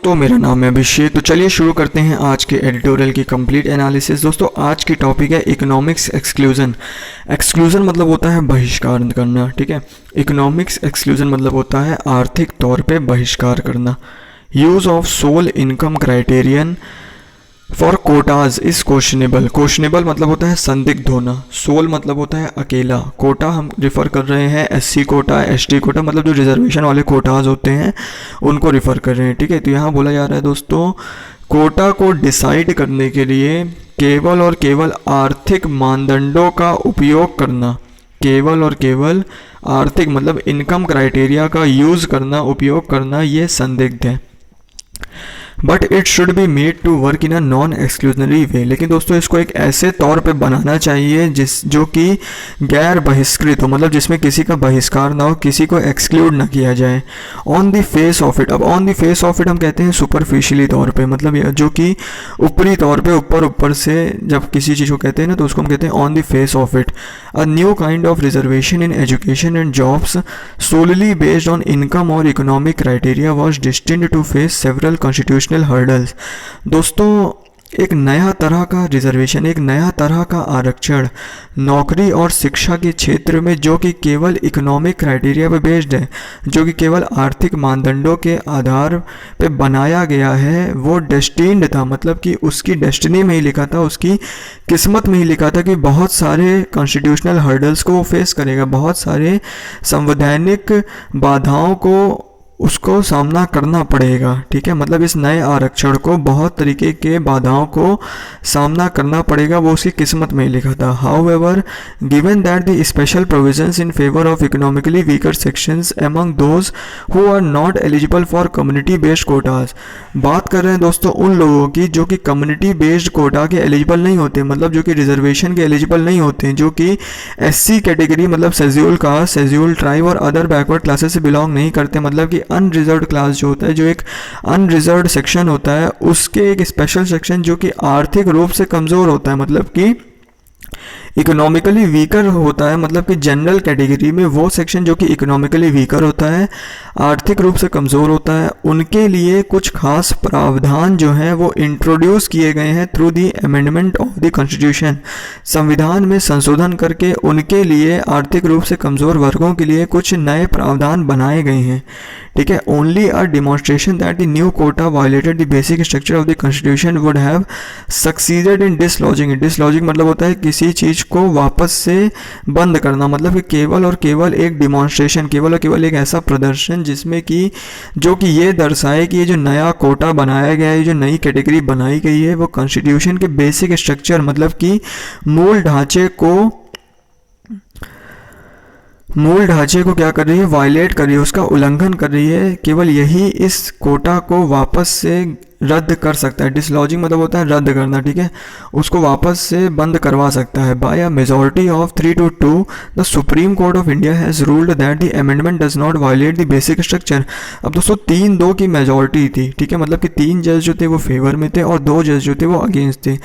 दोस्तों, मेरा नाम है अभिषेक। तो चलिए शुरू करते हैं आज के एडिटोरियल की कंप्लीट एनालिसिस। दोस्तों, आज की टॉपिक है इकोनॉमिक्स एक्सक्लूजन। एक्सक्लूजन मतलब होता है बहिष्कार करना, ठीक है। इकोनॉमिक्स एक्सक्लूजन मतलब होता है आर्थिक तौर पे बहिष्कार करना। Use of sole income criterion for quotas is questionable. Questionable मतलब होता है संदिग्ध होना। सोल मतलब होता है अकेला। कोटा हम रिफ़र कर रहे हैं एससी कोटा, एसटी कोटा, मतलब जो रिजर्वेशन वाले कोटाज होते हैं उनको रिफ़र कर रहे हैं, ठीक है। तो यहाँ बोला जा रहा है दोस्तों, कोटा को डिसाइड करने के लिए केवल और केवल आर्थिक मानदंडों का उपयोग करना, केवल और केवल आर्थिक मतलब इनकम क्राइटेरिया का यूज़ करना, उपयोग करना, ये संदिग्ध है। But it should be made to work in a non exclusionary way. लेकिन दोस्तों, इसको एक ऐसे तौर पे बनाना चाहिए जो कि गैर बहिष्कृत हो, मतलब जिसमें किसी का बहिष्कार ना हो, किसी को एक्सक्लूड ना किया जाए। On the face of it, अब on the face of it हम कहते हैं सुपरफिशियली तौर पे, मतलब जो कि ऊपरी तौर पे, ऊपर से जब किसी चीज़ को कहते हैं ना, तो उसको हम कहते हैं on the face of it. A new kind of reservation in education and jobs solely based on income और economic criteria was destined to face several constitutional hurdles. दोस्तों, एक नया तरह का रिजर्वेशन, एक नया तरह का आरक्षण नौकरी और शिक्षा के क्षेत्र में जो कि केवल इकोनॉमिक क्राइटेरिया पे बेस्ड है, जो कि केवल आर्थिक मानदंडों के आधार पे बनाया गया है, वो डेस्टिन्ड था, मतलब कि उसकी डेस्टिनी में ही लिखा था, उसकी किस्मत में ही लिखा था कि बहुत सारे कॉन्स्टिट्यूशनल हर्डल्स को वो फेस करेगा, बहुत सारे संवैधानिक बाधाओं को उसको सामना करना पड़ेगा, ठीक है। मतलब इस नए आरक्षण को बहुत तरीके के बाधाओं को सामना करना पड़ेगा, वो उसकी किस्मत में ही लिखा था। However, given that the special provisions in favour of economically weaker sections among those who are not eligible for community based quotas. बात कर रहे हैं दोस्तों उन लोगों की जो कि कम्युनिटी बेस्ड कोटा के एलिजिबल नहीं होते, मतलब जो कि रिजर्वेशन के एलिजिबल नहीं होते हैं, जो कि एससी कैटेगरी मतलब शेड्यूल कास्ट, शेड्यूल ट्राइब और अदर बैकवर्ड क्लासेस से बिलोंग नहीं करते, मतलब कि अनरिजर्व्ड क्लास जो होता है, जो एक अनरिजर्व्ड सेक्शन होता है, उसके एक स्पेशल सेक्शन जो कि आर्थिक रूप से कमज़ोर होता है, मतलब कि इकोनॉमिकली वीकर होता है, मतलब कि जनरल कैटेगरी में वो सेक्शन जो कि इकोनॉमिकली वीकर होता है, आर्थिक रूप से कमज़ोर होता है, उनके लिए कुछ खास प्रावधान जो हैं वो इंट्रोड्यूस किए गए हैं through the amendment of the constitution. संविधान में संशोधन करके उनके लिए, आर्थिक रूप से कमज़ोर वर्गों के लिए कुछ नए प्रावधान बनाए गए हैं, ठीक है। Only a demonstration that the new quota violated the basic structure of the constitution would have succeeded in dislodging. Dislodging मतलब होता है किसी चीज़ को वापस से बंद करना, मतलब कि केवल और केवल एक डिमॉन्स्ट्रेशन, केवल और केवल एक ऐसा प्रदर्शन जिसमें कि जो कि ये दर्शाए कि ये जो नया कोटा बनाया गया है, ये जो नई कैटेगरी बनाई गई है, वो कॉन्स्टिट्यूशन के बेसिक स्ट्रक्चर मतलब कि मूल ढांचे को क्या कर रही है, वायलेट कर रही है, उसका उल्लंघन कर रही है। केवल यही इस कोटा को वापस से रद्द कर सकता है। डिसलॉजिंग मतलब होता है रद्द करना, ठीक है, उसको वापस से बंद करवा सकता है। By a majority of 3-2 the supreme court of India has ruled that the amendment does not violate the basic structure. अब दोस्तों 3-2 की मेजॉरिटी थी, ठीक है, मतलब कि 3 जज जो थे वो फेवर में थे और 2 जज जो थे वो अगेंस्ट थे।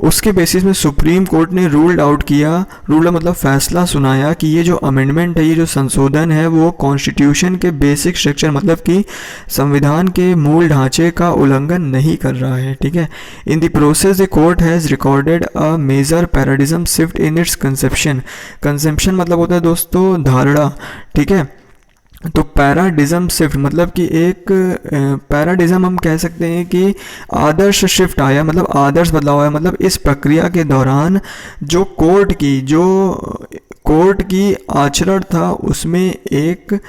उसके बेसिस में सुप्रीम कोर्ट ने रूल्ड आउट किया, रूल्ड मतलब फैसला सुनाया कि ये जो अमेंडमेंट है, ये जो संशोधन है, वो कॉन्स्टिट्यूशन के बेसिक स्ट्रक्चर मतलब कि संविधान के मूल ढांचे का उल्लंघन नहीं कर रहा है, ठीक है। In the process the court has recorded a major paradigm shift in its conception. Conception मतलब होता है दोस्तों धारणा, ठीक है। तो पैराडिज्म शिफ्ट मतलब कि एक पैराडिज्म हम कह सकते हैं कि आदर्श शिफ्ट आया, मतलब आदर्श बदलाव आया, मतलब इस प्रक्रिया के दौरान जो कोर्ट की आचरण था उसमें एक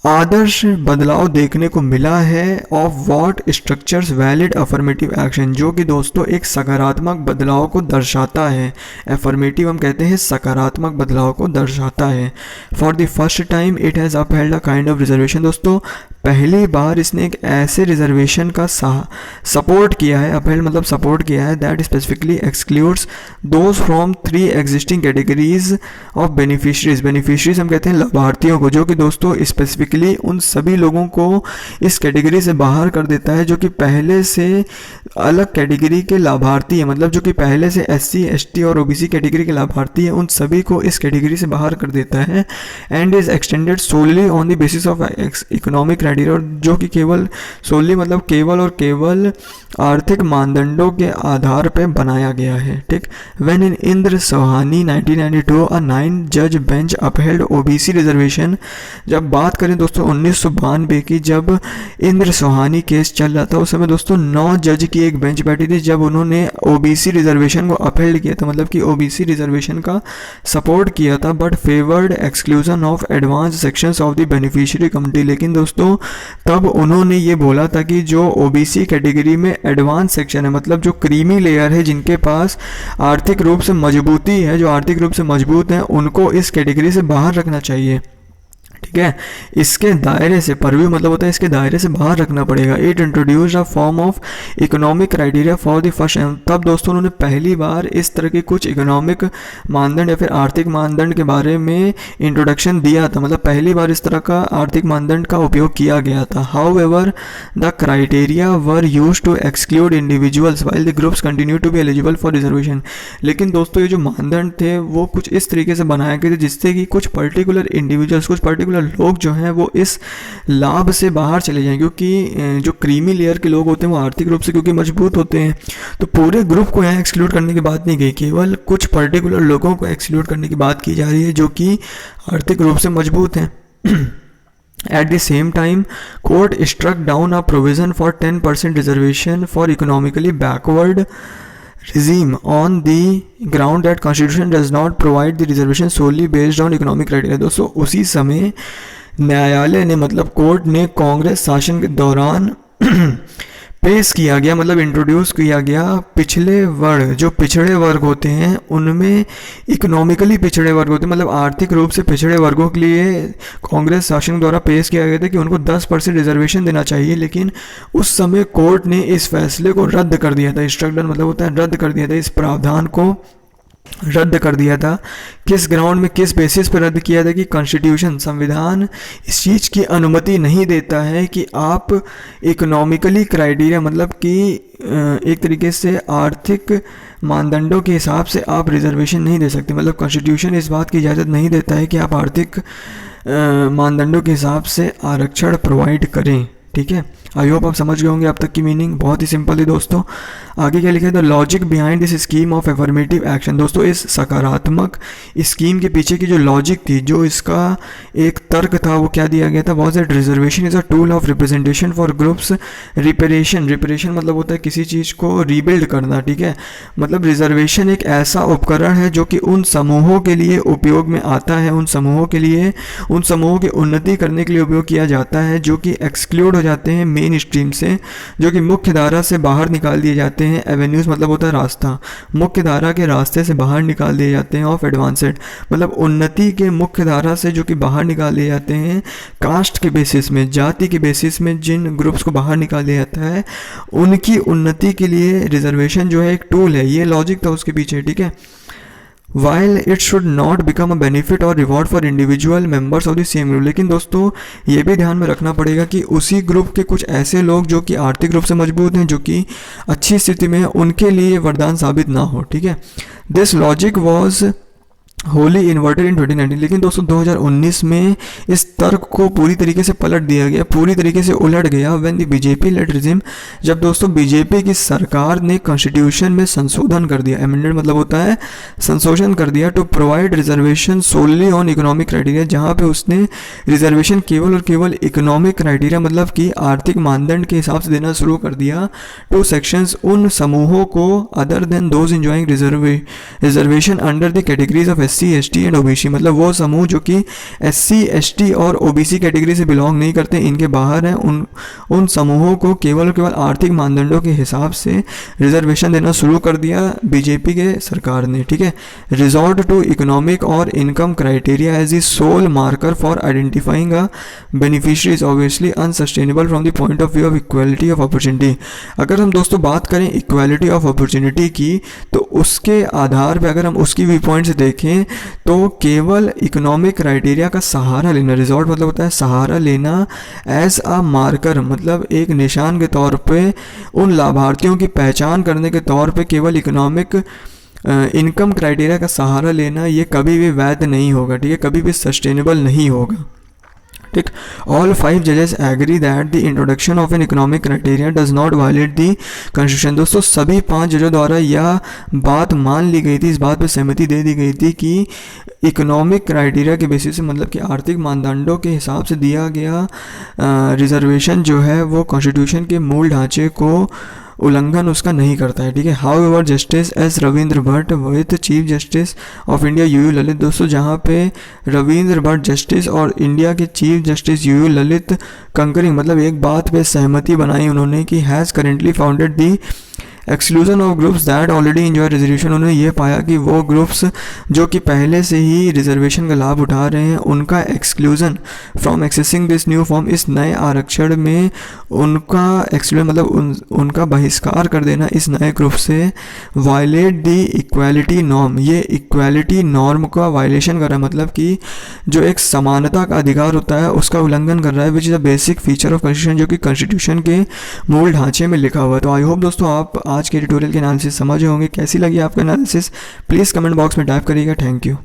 आदर्श बदलाव देखने को मिला है of what structures valid affirmative action, जो कि दोस्तों एक सकारात्मक बदलाव को दर्शाता है। अफर्मेटिव हम कहते हैं सकारात्मक बदलाव को दर्शाता है। For the first time it has upheld a kind of reservation. दोस्तों पहली बार इसने एक ऐसे रिजर्वेशन का सपोर्ट किया है, अपहेल्ड मतलब सपोर्ट किया है, that specifically excludes those from 3 existing categories of beneficiaries. Beneficiaries हम कहते हैं लाभार्थियों को, जो कि दोस्तों स्पेसिफिकली उन सभी लोगों को इस कैटेगरी से बाहर कर देता है जो कि पहले से अलग कैटेगरी के लाभार्थी है, मतलब जो कि पहले से SC ST और OBC कैटेगरी के लाभार्थी है, उन सभी को इस कैटेगरी से बाहर कर देता है। And is extended solely on the basis of economic criteria, और जो कि केवल सोली मतलब केवल और केवल आर्थिक मानदंडों के आधार पर बनाया गया है। ठीक, व्हेन इन इंद्र सोहानी 1992 अ 9 जज बेंच अपहेल्ड ओबीसी रिजर्वेशन। जब बात करें दोस्तों 1992 की, जब इंद्र सोहानी केस चल रहा था, उस समय दोस्तों 9 जज की एक बेंच बैठी थी जब उन्होंने ओबीसी रिजर्वेशन को अपहेल्ड किया था, मतलब कि ओबीसी रिजर्वेशन का सपोर्ट किया था, but favoured exclusion of advance sections of the beneficiary community. लेकिन दोस्तों तब उन्होंने ये बोला था कि जो ओबीसी कैटेगरी में एडवांस सेक्शन है, मतलब जो क्रीमी लेयर है, जिनके पास आर्थिक रूप से मजबूती है, जो आर्थिक रूप से मजबूत हैं, उनको इस कैटेगरी से बाहर रखना चाहिए। ठीक है, इसके दायरे से, परव्यू मतलब होता है इसके दायरे से बाहर रखना पड़ेगा। It introduce a form of economic criteria for the first time. तब दोस्तों उन्होंने पहली बार इस तरह के कुछ इकोनॉमिक मानदंड या फिर आर्थिक मानदंड के बारे में इंट्रोडक्शन दिया था, मतलब पहली बार इस तरह का आर्थिक मानदंड का उपयोग किया गया था। However the criteria were used to exclude individuals while the groups continue to be eligible for reservation. लेकिन दोस्तों ये जो मानदंड थे वो कुछ इस तरीके से बनाए गए थे जिससे कि कुछ पर्टिकुलर इंडिविजुअल्स, कुछ पर्टिकुलर लोग जो हैं वो इस लाभ से बाहर चले जाएं, क्योंकि जो क्रीमी लेयर के लोग होते हैं वो आर्थिक रूप से क्योंकि मजबूत होते हैं। तो पूरे ग्रुप को यहाँ एक्सक्लूड करने की बात नहीं गई, केवल कुछ पर्टिकुलर लोगों को एक्सक्लूड करने की बात की जा रही है जो कि आर्थिक रूप से मजबूत हैं। At the same time, court struck down a provision for 10% reservation for economically backward regime on the ground that constitution does not provide the reservation solely based on economic criteria। दोस्तों उसी समय न्यायालय ने, मतलब कोर्ट ने कांग्रेस शासन के दौरान पेश किया गया, मतलब इंट्रोड्यूस किया गया पिछले वर्ग, जो पिछड़े वर्ग होते हैं उनमें इकोनॉमिकली पिछड़े वर्ग होते हैं, मतलब आर्थिक रूप से पिछड़े वर्गों के लिए कांग्रेस शासन द्वारा पेश किया गया था कि उनको 10% रिजर्वेशन देना चाहिए। लेकिन उस समय कोर्ट ने इस फैसले को रद्द कर दिया था। स्ट्रक डाउन मतलब होता है रद्द कर दिया था, इस प्रावधान को रद्द कर दिया था। किस ग्राउंड में, किस बेसिस पर रद्द किया था कि कॉन्स्टिट्यूशन, संविधान इस चीज़ की अनुमति नहीं देता है कि आप इकोनॉमिकली क्राइटेरिया मतलब कि एक तरीके से आर्थिक मानदंडों के हिसाब से आप रिजर्वेशन नहीं दे सकते। मतलब कॉन्स्टिट्यूशन इस बात की इजाज़त नहीं देता है कि आप आर्थिक मानदंडों के हिसाब से आरक्षण प्रोवाइड करें। ठीक है, आई होप आप समझ गए होंगे अब तक की मीनिंग, बहुत ही सिंपल है दोस्तों। आगे क्या लिखा है, the logic behind this scheme of affirmative action. दोस्तों इस सकारात्मक स्कीम के पीछे की जो लॉजिक थी, जो इसका एक तर्क था, वो क्या दिया गया था, was that reservation is a tool of representation for groups reparation. Reparation मतलब होता है किसी चीज़ को रीबिल्ड करना। ठीक है, मतलब रिजर्वेशन एक ऐसा उपकरण है जो कि उन समूहों के लिए उपयोग में आता है, उन समूहों के लिए, उन समूहों की उन्नति करने के लिए उपयोग किया जाता है जो कि एक्सक्लूड हो जाते हैं मेन स्ट्रीम से, जो कि मुख्य धारा से बाहर निकाल दिए जाते हैं। एवेन्यूज मतलब होता है रास्ता, मुख्य धारा के रास्ते से बाहर निकाल दिए जाते हैं। ऑफ एडवांसेड मतलब उन्नति के मुख्य धारा से जो कि बाहर निकाल दिए जाते हैं। कास्ट के बेसिस में, जाति के बेसिस में जिन ग्रुप्स को बाहर निकाल दिया जाता है, उनकी उन्नति के लिए रिजर्वेशन जो है एक टूल है। ये लॉजिक था उसके पीछे। ठीक है, while it should not become a benefit or reward for individual members of the same group। लेकिन दोस्तों ये भी ध्यान में रखना पड़ेगा कि उसी ग्रुप के कुछ ऐसे लोग जो कि आर्थिक रूप से मजबूत हैं, जो कि अच्छी स्थिति में हैं, उनके लिए वरदान साबित ना हो। ठीक है, this logic was Holi inverted इन 2019। लेकिन दोस्तों 2019 में इस तर्क को पूरी तरीके से पलट दिया गया, पूरी तरीके से उलट गया। When the BJP lead regime, जब दोस्तों बीजेपी की सरकार ने कॉन्स्टिट्यूशन में संशोधन कर दिया, अमेंडमेंट मतलब होता है संशोधन कर दिया, to provide reservation solely on economic criteria, जहाँ पे उसने रिजर्वेशन केवल और केवल इकोनॉमिक क्राइटेरिया मतलब कि आर्थिक मानदंड के हिसाब से देना शुरू कर दिया। टू सेक्शंस, उन समूहों को, other than those enjoying reservation under the categories of SC, ST and OBC, मतलब वो समूह जो कि SC, ST और OBC कैटेगरी से बिलोंग नहीं करते, इनके बाहर हैं, उन समूहों को केवल और केवल आर्थिक मानदंडों के हिसाब से रिजर्वेशन देना शुरू कर दिया बीजेपी के सरकार ने। ठीक है, रिजॉर्ट टू इकोनॉमिक और income criteria as the sole marker for identifying a beneficiary is obviously unsustainable from the point of view of equality of opportunity. अगर हम दोस्तों बात करें इक्वालिटी ऑफ अपॉर्चुनिटी की, तो उसके आधार पर अगर हम उसकी व्यू पॉइंट से देखें तो केवल इकोनॉमिक क्राइटेरिया का सहारा लेना, रिजॉर्ट मतलब होता है सहारा लेना, एज अ मार्कर मतलब एक निशान के तौर पे, उन लाभार्थियों की पहचान करने के तौर पे केवल इकोनॉमिक इनकम क्राइटेरिया का सहारा लेना, ये कभी भी वैध नहीं होगा। ठीक है, कभी भी सस्टेनेबल नहीं होगा। ठीक, ऑल 5 जजेस agree that the introduction of an economic criteria does not violate the constitution. दोस्तों सभी 5 जजों द्वारा यह बात मान ली गई थी, इस बात पर सहमति दे दी गई थी कि इकोनॉमिक क्राइटेरिया के बेसिस से, मतलब कि आर्थिक मानदंडों के हिसाब से दिया गया रिजर्वेशन जो है वो कॉन्स्टिट्यूशन के मूल ढांचे को उल्लंघन उसका नहीं करता है। ठीक है, how ever justice S Ravindra Bhatt with chief justice of India you Lalit. दोस्तों जहाँ पे रविंद्र भट्ट जस्टिस और इंडिया के chief justice U Lalit concurring, मतलब एक बात पे सहमति बनाई उन्होंने कि has currently founded the exclusion of groups that already enjoy reservation. उन्होंने ये पाया कि वो ग्रुप्स जो कि पहले से ही रिजर्वेशन का लाभ उठा रहे हैं, उनका exclusion from accessing this new form, इस नए आरक्षण में उनका एक्सक्लूजन मतलब उनका बहिष्कार कर देना इस नए ग्रुप से वायलेट दी इक्वालिटी नॉर्म, ये इक्वालिटी नॉर्म का वायलेशन कर रहा है, मतलब कि जो एक समानता का अधिकार होता है उसका उल्लंघन कर रहा है, which is a basic feature of constitution, जो कि कॉन्स्टिट्यूशन के मूल ढांचे में लिखा हुआ है। तो आई होप दोस्तों आप आज के ट्यूटोरियल के एनालिसिस समझे होंगे। कैसी लगी आपका एनालिसिस प्लीज़ कमेंट बॉक्स में टाइप करिएगा। Thank you.